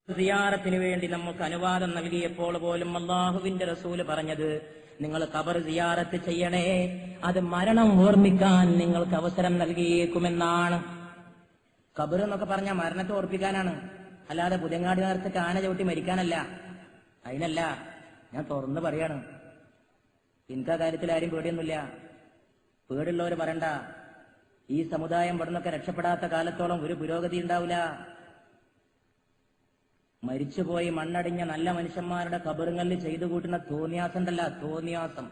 സിയാറത്തിന് വേണ്ടി നമുക്ക് അനുവാദം നൽകിയപ്പോൾ പോലും അല്ലാഹുവിന്റെ റസൂല് പറഞ്ഞത്, നിങ്ങൾ ഖബർ സിയാറത്ത് ചെയ്യണേ, അത് മരണം ഓർമ്മിക്കാൻ നിങ്ങൾക്ക് അവസരം നൽകിയേക്കുമെന്നാണ്. ഖബർ എന്നൊക്കെ പറഞ്ഞാൽ മരണത്തെ ഓർപ്പിക്കാനാണ്, അല്ലാതെ പുതിയങ്ങാടി നേരത്തെ ആന ചവിട്ടി മരിക്കാനല്ല. അതിനല്ല, ഞാൻ തുറന്ന് പറയാണ്. എനിക്ക് ആ കാര്യത്തിൽ ആരും പേടിയൊന്നുമില്ല. പേടിയുള്ളവർ പറയണ്ട. ഈ സമുദായം ഇവിടുന്നൊക്കെ രക്ഷപ്പെടാത്ത കാലത്തോളം ഒരു പുരോഗതി ഉണ്ടാവില്ല. മരിച്ചുപോയി മണ്ണടിഞ്ഞ നല്ല മനുഷ്യന്മാരുടെ ഖബറുകളിൽ ചെയ്തു കൂട്ടുന്ന തോന്നിയാസം ഉണ്ടല്ല, തോന്നിയാസം.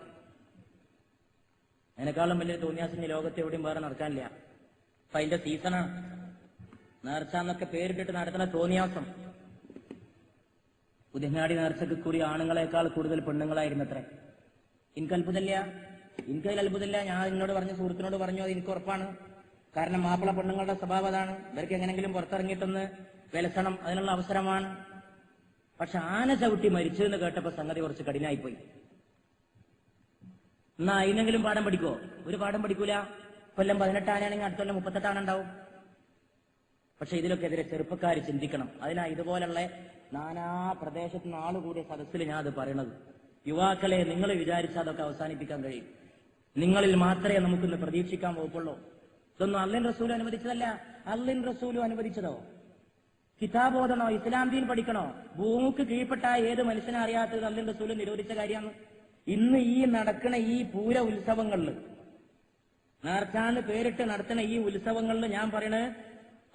അതിനേക്കാളും വലിയ തോന്നിയാസം ഈ ലോകത്ത് എവിടെയും വേറെ നടക്കാനില്ല. അപ്പൊ അതിന്റെ സീസണാണ്. നേർച്ച എന്നൊക്കെ പേരിട്ടിട്ട് നടത്തുന്ന തോന്നിയാസം. പുതിയങ്ങാടി നേർച്ചക്ക് കൂടി ആണുങ്ങളെക്കാൾ കൂടുതൽ പെണ്ണുങ്ങളായിരുന്നത്രേ. എനിക്ക് അത്ഭുതമില്ല, എനിക്കതിൽ അത്ഭുതമില്ല. ഞാൻ എന്നോട് പറഞ്ഞ സുഹൃത്തിനോട് പറഞ്ഞു, അത് എനിക്ക് ഉറപ്പാണ്. കാരണം മാപ്പിള പെണ്ണുങ്ങളുടെ സ്വഭാവം അതാണ്. ഇവർക്ക് എങ്ങനെങ്കിലും പുറത്തിറങ്ങിയിട്ടൊന്ന് വിലസണം, അതിനുള്ള അവസരമാണ്. പക്ഷെ ആന ചവിട്ടി മരിച്ചു എന്ന് കേട്ടപ്പോ സംഗതി കുറച്ച് കഠിനായിപ്പോയി. എന്നാ അതിനെങ്കിലും പാഠം പഠിക്കോ? ഒരു പാഠം പഠിക്കൂല. കൊല്ലം 18 ആനയാണെങ്കിൽ അടുത്ത കൊല്ലം 38 ആന ഉണ്ടാവും. പക്ഷെ ഇതിലൊക്കെ എതിരെ ചെറുപ്പക്കാർ ചിന്തിക്കണം. അതിനാ ഇതുപോലുള്ള നാനാ പ്രദേശത്ത് നിന്ന് ആളുകൂടിയ സദസ്സിൽ ഞാൻ അത് പറയണത്. യുവാക്കളെ, നിങ്ങൾ വിചാരിച്ചാൽ അതൊക്കെ അവസാനിപ്പിക്കാൻ കഴിയും. നിങ്ങളിൽ മാത്രമേ നമുക്കിന്ന് പ്രതീക്ഷിക്കാൻ വകുപ്പുള്ളൂ. ഇതൊന്നും അള്ളാഹുവിന്റെ റസൂൽ അനുവദിച്ചതല്ല. അള്ളാഹുവിന്റെ റസൂലും അനുവദിച്ചതോ? കിതാബ് ഓതണോ, ഇസ്ലാം ദീൻ പഠിക്കണോ? ഭൂമിക്ക് കീഴ്പ്പെട്ട ഏത് മനുഷ്യനെ അറിയാത്തത് അള്ളാഹുവിന്റെ റസൂൽ നിരോധിച്ച കാര്യമാണ്. ഇന്ന് ഈ നടക്കണ ഈ പൂര ഉത്സവങ്ങളില്, നേർച്ചാന്ന് പേരിട്ട് നടത്തുന്ന ഈ ഉത്സവങ്ങളില് ഞാൻ പറയണത്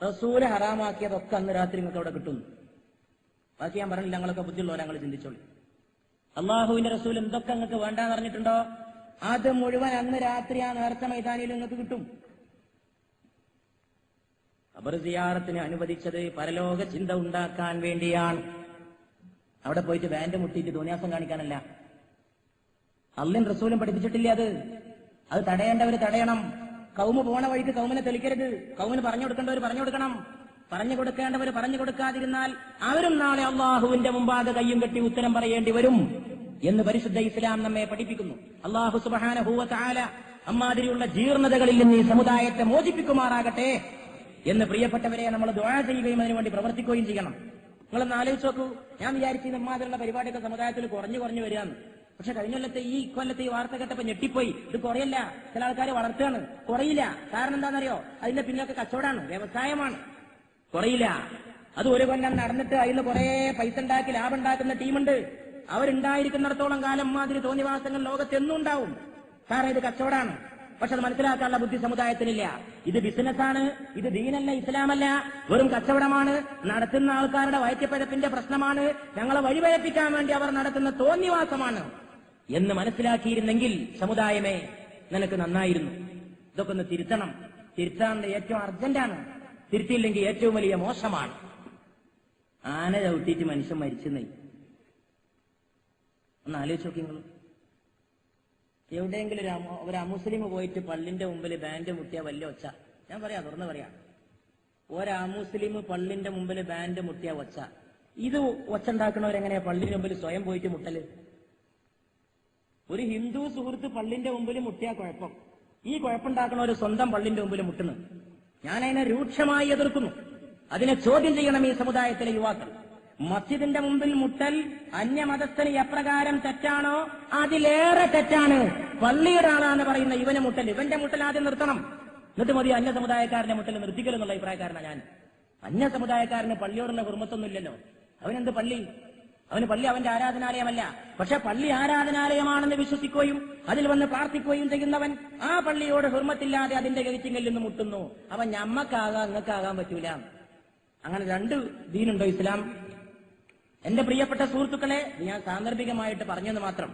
റസൂല് ഹറാമാക്കിയതൊക്കെ അന്ന് രാത്രി നിങ്ങൾക്ക് അവിടെ കിട്ടുന്നു. ബാക്കി ഞാൻ പറഞ്ഞില്ല, ഞങ്ങളൊക്കെ ബുദ്ധിയുള്ളവരെ ഞങ്ങൾ ചിന്തിച്ചോളി. അള്ളാഹുവിന്റെ റസൂൽ എന്തൊക്കെ നിങ്ങൾക്ക് വേണ്ടാന്ന് പറഞ്ഞിട്ടുണ്ടോ അത് മുഴുവൻ അന്ന് രാത്രി ആ നേർച്ച മൈതാനിയിൽ നിങ്ങൾക്ക് കിട്ടും. ഖബർ സിയാറത്തിന് അനുവദിച്ചത് പരലോക ചിന്ത ഉണ്ടാക്കാൻ വേണ്ടിയാണ്. അവിടെ പോയിട്ട് ബാൻഡ് മുട്ടിയിട്ട് തോന്നിയാസം കാണിക്കാനല്ല. അള്ളാഹുവിന്റെ റസൂലും പഠിപ്പിച്ചിട്ടില്ല അത് തടയേണ്ടവര് തടയണം. കൗമ് പോണ വഴിക്ക് കൗമിനെ തെളിക്കരുത്. കൗമിന് പറഞ്ഞു കൊടുക്കേണ്ടവർ പറഞ്ഞു കൊടുക്കണം. പറഞ്ഞു കൊടുക്കേണ്ടവർ പറഞ്ഞു കൊടുക്കാതിരുന്നാൽ അവരും നാളെ അള്ളാഹുവിന്റെ മുമ്പാകെ കയ്യും കെട്ടി ഉത്തരം പറയേണ്ടി വരും എന്ന് പരിശുദ്ധ ഇസ്ലാം നമ്മെ പഠിപ്പിക്കുന്നു. അള്ളാഹു സുബ്ഹാനഹു വ തആല അമ്മാതിരിയുള്ള ജീർണതകളിൽ നിന്ന് ഈ സമുദായത്തെ മോചിപ്പിക്കുമാറാകട്ടെ എന്ന് പ്രിയപ്പെട്ടവരെ നമ്മൾ ദുആ ചെയ്യുകയും അതിനുവേണ്ടി പ്രവർത്തിക്കുകയും ചെയ്യണം. നിങ്ങളൊന്ന് ആലോചിച്ച് നോക്കൂ. ഞാൻ വിചാരിച്ചു ഇമ്മാതിരിയുള്ള പരിപാടിയൊക്കെ സമുദായത്തിൽ കുറഞ്ഞു വരികയാണ്. പക്ഷെ കഴിഞ്ഞ കൊല്ലത്തെ ഈ വാർത്ത കേട്ടപ്പോ ഞെട്ടിപ്പോയി. ഇത് കുറയല്ല, ചില ആൾക്കാർ വളർത്തുകയാണ്. കുറയില്ല. കാരണം എന്താണെന്നറിയോ? അതിന്റെ പിന്നൊക്കെ കച്ചവടമാണ്, വ്യവസായമാണ്. കുറയില്ല. അത് ഒരു കൊല്ലം നടന്നിട്ട് അതിന് കുറെ പൈസ ഉണ്ടാക്കി ലാഭം ഉണ്ടാക്കുന്ന ടീമുണ്ട്. അവരുണ്ടായിരിക്കുന്നിടത്തോളം കാലം മാതിരി തോന്നിവാസങ്ങൾ ലോകത്തെന്നും ഉണ്ടാവും. കാരണം ഇത് കച്ചവടമാണ്. പക്ഷെ അത് മനസ്സിലാക്കാനുള്ള ബുദ്ധി സമുദായത്തിനില്ല. ഇത് ബിസിനസ്സാണ്, ഇത് ദീനല്ല, ഇസ്ലാമല്ല, വെറും കച്ചവടമാണ്. നടത്തുന്ന ആൾക്കാരുടെ വയറ്റിപ്പഴപ്പിന്റെ പ്രശ്നമാണ്. ഞങ്ങളെ വഴിപഴപ്പിക്കാൻ വേണ്ടി അവർ നടത്തുന്ന തോന്നിവാസമാണ് എന്ന് മനസ്സിലാക്കിയിരുന്നെങ്കിൽ സമുദായമേ നിനക്ക് നന്നായിരുന്നു. ഇതൊക്കെ ഒന്ന് തിരുത്തണം. തിരുത്താനുള്ള ഏറ്റവും അർജന്റാണ്. തിരുത്തിയില്ലെങ്കിൽ ഏറ്റവും വലിയ മോശമാണ്. ആന ചവിട്ടിയിട്ട് മനുഷ്യൻ മരിച്ചെന്നേ ഒന്ന് ആലോചിച്ച് നോക്കി നിങ്ങൾ. എവിടെയെങ്കിലും ഒരു അമുസ്ലിം പോയിട്ട് പള്ളിന്റെ മുമ്പിൽ ബാൻഡ് മുട്ടിയ വലിയ ഒച്ച. ഞാൻ പറയാം, തുറന്ന് പറയാം. ഒരമുസ്ലിം പള്ളിന്റെ മുമ്പിൽ ബാൻഡ് മുട്ടിയ ഒച്ച. ഇത് ഒച്ച ഉണ്ടാക്കണവരെങ്ങനെയാ പള്ളിന്റെ മുമ്പിൽ സ്വയം പോയിട്ട് മുട്ടല്? ഒരു ഹിന്ദു സുഹൃത്ത് പള്ളിന്റെ മുമ്പിൽ മുട്ടിയ കുഴപ്പം, ഈ കുഴപ്പമുണ്ടാക്കണവർ സ്വന്തം പള്ളിന്റെ മുമ്പിൽ മുട്ടുന്നു. ഞാൻ അതിനെ രൂക്ഷമായി എതിർക്കുന്നു. അതിനെ ചോദ്യം ചെയ്യണം ഈ സമുദായത്തിലെ യുവാക്കൾ. മസ്ജിദിന്റെ മുമ്പിൽ മുട്ടൽ അന്യമതസ്ഥന് എപ്രകാരം തെറ്റാണോ അതിലേറെ തെറ്റാണ് പള്ളിയുടെ ആളാന്ന് പറയുന്ന ഇവന്റെ മുട്ടൽ ആദ്യം നിർത്തണം. എന്നിട്ട് മതി അന്യ സമുദായക്കാരന്റെ മുട്ടൽ നിർത്തിക്കലെന്നുള്ള അഭിപ്രായക്കാരനാണ് ഞാൻ. അന്യ സമുദായക്കാരന് പള്ളിയോടുള്ള ഹുർമത്തൊന്നുമില്ലല്ലോ. അവനെന്ത് പള്ളി? അവന് പള്ളി അവന്റെ ആരാധനാലയമല്ല. പക്ഷെ പള്ളി ആരാധനാലയമാണെന്ന് വിശ്വസിക്കുകയും അതിൽ വന്ന് പ്രാർത്ഥിക്കുകയും ചെയ്യുന്നവൻ ആ പള്ളിയോട് ഹുർമത്തില്ലാതെ അതിന്റെ ഗതിച്ചിങ്ങൽ നിന്ന് മുട്ടുന്നു. അവൻ ഞമ്മക്കാകാം, അങ്ങക്കാകാൻ പറ്റൂല. അങ്ങനെ രണ്ട് ദീനുണ്ടോ ഇസ്ലാം? എന്റെ പ്രിയപ്പെട്ട സുഹൃത്തുക്കളെ, ഞാൻ സാന്ദർഭികമായിട്ട് പറഞ്ഞെന്ന് മാത്രം.